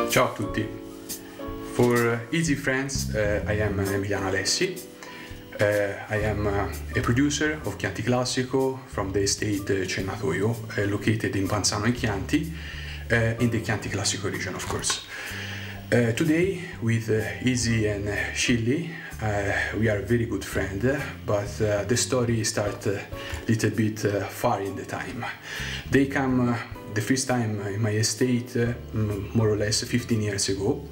Ciao a tutti. For easy friends, I am Emiliano Alessi. I am a producer of Chianti Classico from the estate Cennatoio, located in Panzano and Chianti, in the Chianti Classico region, of course. Today, with Izzy and Shilly, we are very good friends, but the story starts a little bit far in the time. They come the first time in my estate more or less 15 years ago,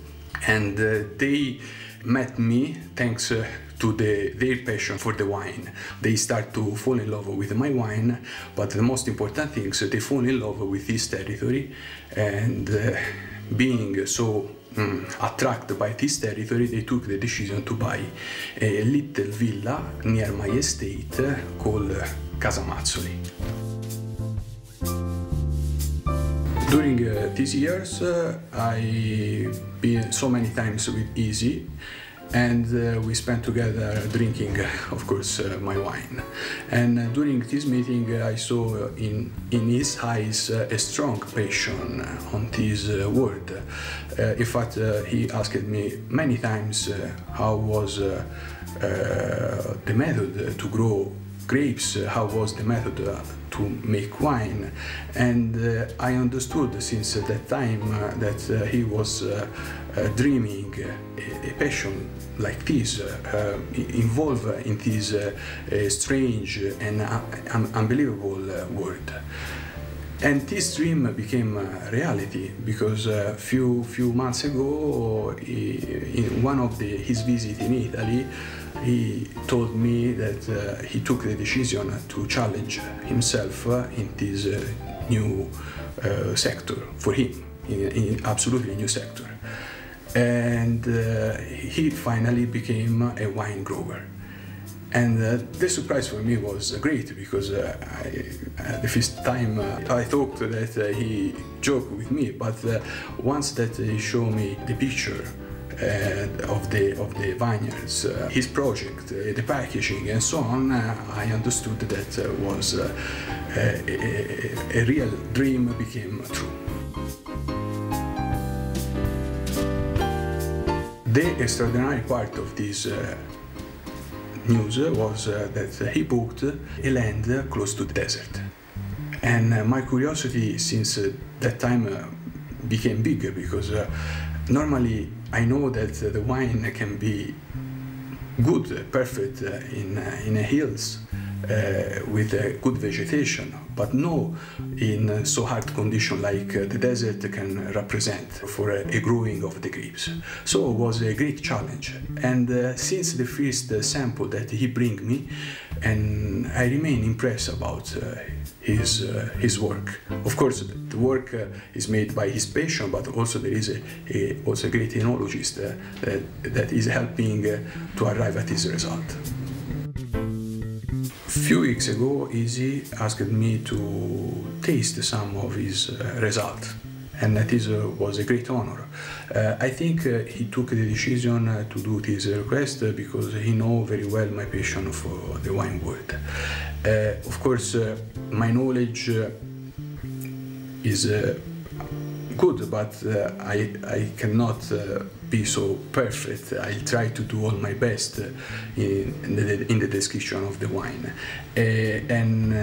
and they met me thanks to their passion for the wine. They start to fall in love with my wine, but the most important thing is they fall in love with this territory, and being so attracted by this territory, they took the decision to buy a little villa near my estate called Casa Mazzoli. During these years, I've been so many times with Izzy, and we spent together drinking, of course, my wine. And during this meeting, I saw in his eyes a strong passion on this word. In fact, he asked me many times how was the method to grow grapes, how was the method to make wine, and I understood since that time that he was dreaming a passion like this, involved in this strange and unbelievable world. And this dream became a reality because a few months ago, in one of his visits in Italy, he told me that he took the decision to challenge himself in this new sector for him, in absolutely new sector. And he finally became a wine grower. And the surprise for me was great because the first time I thought that he joked with me, but once that he showed me the picture of the vineyards, his project, the packaging and so on, I understood that was a real dream became true. The extraordinary part of this news was that he bought a land close to the desert. And my curiosity since that time became bigger because normally I know that the wine can be good, perfect in hills with good vegetation, but no in so hard condition like the desert can represent for a growing of the grapes. So it was a great challenge, and since the first sample that he bring me, and I remain impressed about his work. Of course, the work is made by his passion, but also there is also a great enologist that is helping to arrive at this result. A few weeks ago, Izzy asked me to taste some of his result, and that was a great honor. I think he took the decision to do this request because he knows very well my passion for the wine world. Of course, my knowledge is good, but I cannot be so perfect. I try to do all my best in the description of the wine, and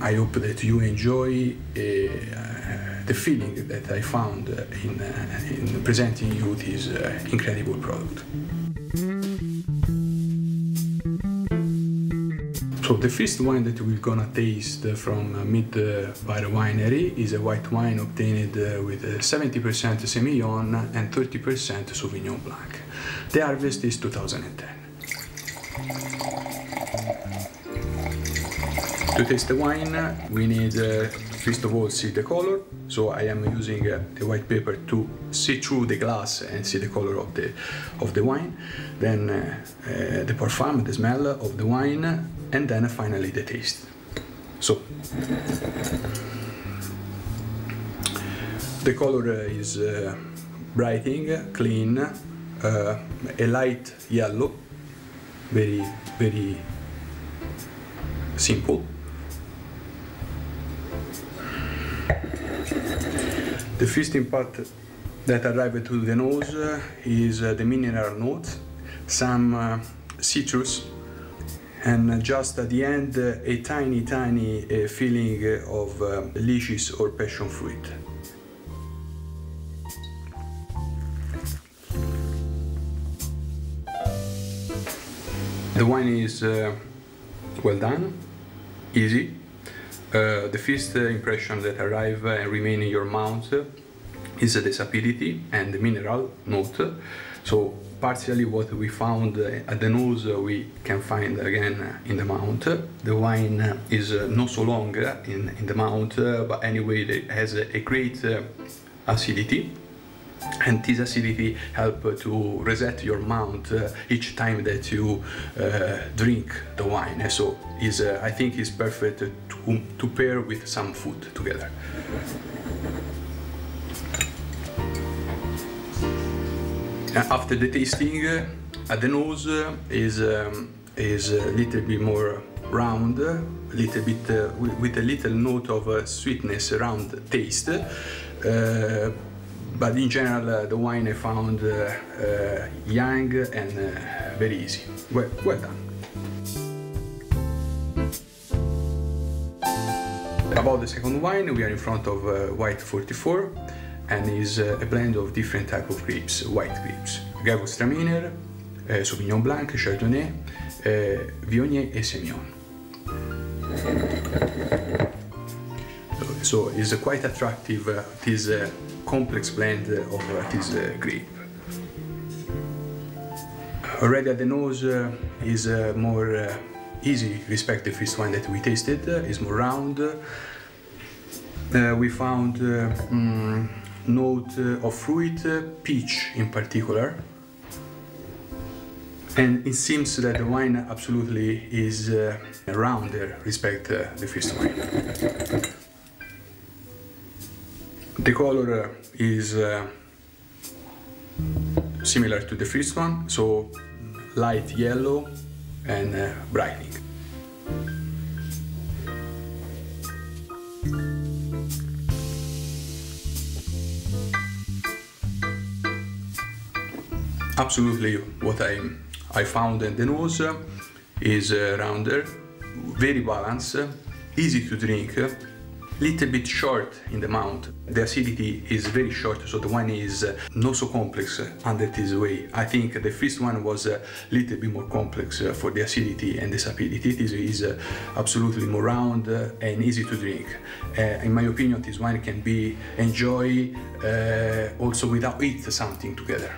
I hope that you enjoy the feeling that I found in presenting you this incredible product. So the first wine that we're gonna taste from Midbar Winery is a white wine obtained with 70% Semillon and 30% Sauvignon Blanc. The harvest is 2010. To taste the wine, we need first of all see the color. So I am using the white paper to see through the glass and see the color of the wine. Then the parfum, the smell of the wine, and then finally the taste. So the color is brightening, clean, a light yellow, very simple. The first impact that arrived to the nose is the mineral note, some citrus, and just at the end a tiny feeling of lychees or passion fruit. The wine is well done, easy. The first impression that arrive and remain in your mouth is the sapidity and the mineral note. So partially what we found at the nose we can find again in the mouth. The wine is not so long in the mouth, but anyway it has a great acidity. And this acidity helps to reset your mouth each time that you drink the wine. So I think it's perfect to pair with some food together. After the tasting, at the nose is a little bit more round, a little bit with a little note of sweetness around taste. But in general, the wine I found young and very easy. Well done. About the second wine, we are in front of White 44, and is a blend of different type of grapes, white grapes. Gewürztraminer, Sauvignon Blanc, Chardonnay, Viognier and Semillon. So it's quite attractive, this complex blend of this grape. Already at the nose is more easy respect the first wine that we tasted, is more round. We found note of fruit, peach in particular, and it seems that the wine absolutely is rounder respect the first wine. The color is similar to the first one, so light yellow and brightening. Absolutely what I found in the nose is rounder, very balanced, easy to drink, little bit short in the mouth. The acidity is very short, so the wine is not so complex under this way. I think the first one was a little bit more complex for the acidity and the sapidity. This is absolutely more round and easy to drink. In my opinion, this wine can be enjoyed also without eat something together.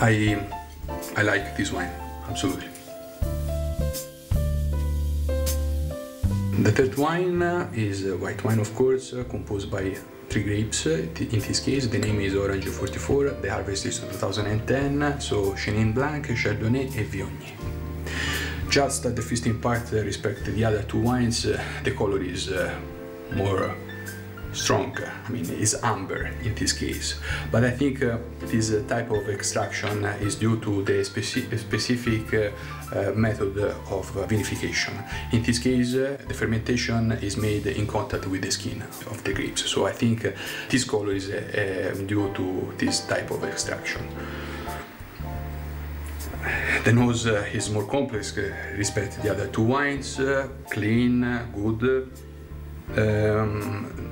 I like this wine, absolutely. The third wine is white wine, of course, composed by 3 grapes. In this case, the name is Orange 44, the harvest is 2010, so Chenin Blanc, Chardonnay and Viognier. Just at the first part, respect to the other 2 wines, the color is more strong, I mean it's amber in this case, but I think this type of extraction is due to the specific method of vinification. In this case, the fermentation is made in contact with the skin of the grapes, so I think this color is due to this type of extraction. The nose is more complex respect to the other 2 wines, clean, good.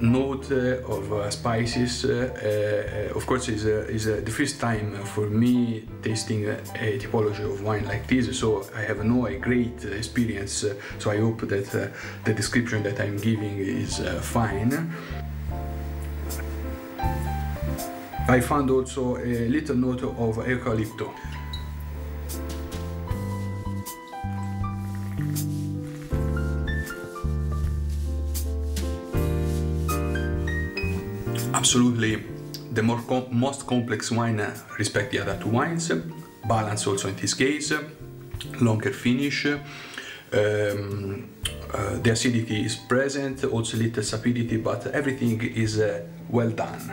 Note of spices. Of course, is the first time for me tasting a typology of wine like this, so I have a great experience, so I hope that the description that I'm giving is fine. I found also a little note of eucalyptus. Absolutely the most complex wine respect the other 2 wines, balance also in this case, longer finish, the acidity is present, also little sapidity, but everything is well done.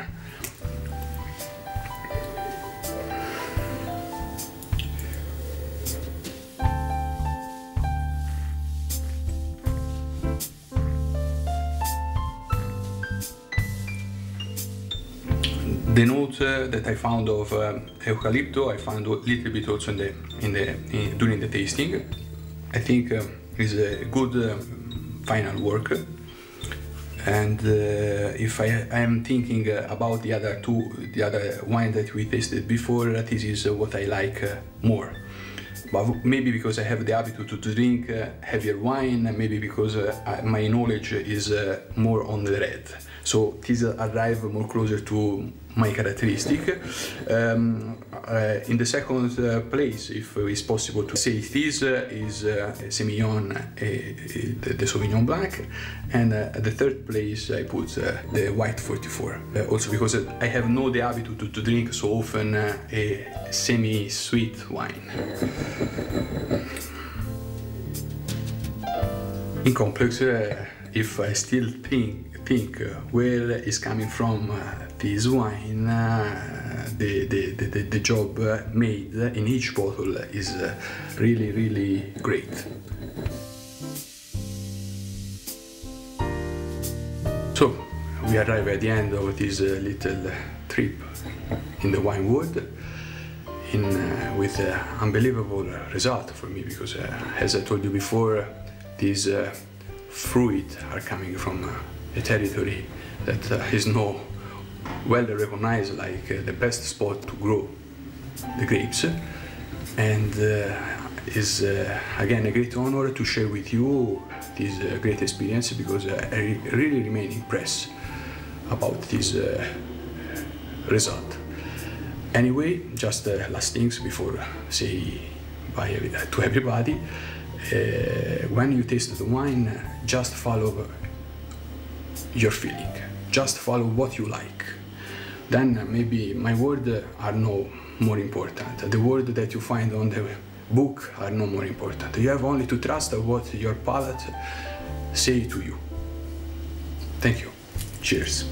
The note that I found of eucalypto, I found a little bit also during the tasting. I think is a good final work. And if I am thinking about the other wine that we tasted before, this is what I like more. But maybe because I have the habit to drink heavier wine, maybe because my knowledge is more on the red. So this arrive more closer to my characteristic. In the second place, if it's possible to say, this is Semillon, the Sauvignon Blanc, and at the third place I put the White 44. Also because I have no the habit to drink so often a semi-sweet wine. In complex, if I still think where is coming from this wine, the job made in each bottle is really, really great. So we arrive at the end of this little trip in the wine world, with an unbelievable result for me, because as I told you before, these fruit are coming from a territory that is no well recognized like the best spot to grow the grapes, and is again a great honor to share with you this great experience, because I really remain impressed about this result. Anyway, just last things before say bye to everybody. When you taste the wine, just follow your feeling, just follow what you like. Then maybe my words are no more important, the words that you find on the book are no more important. You have only to trust what your palate say to you. Thank you. Cheers.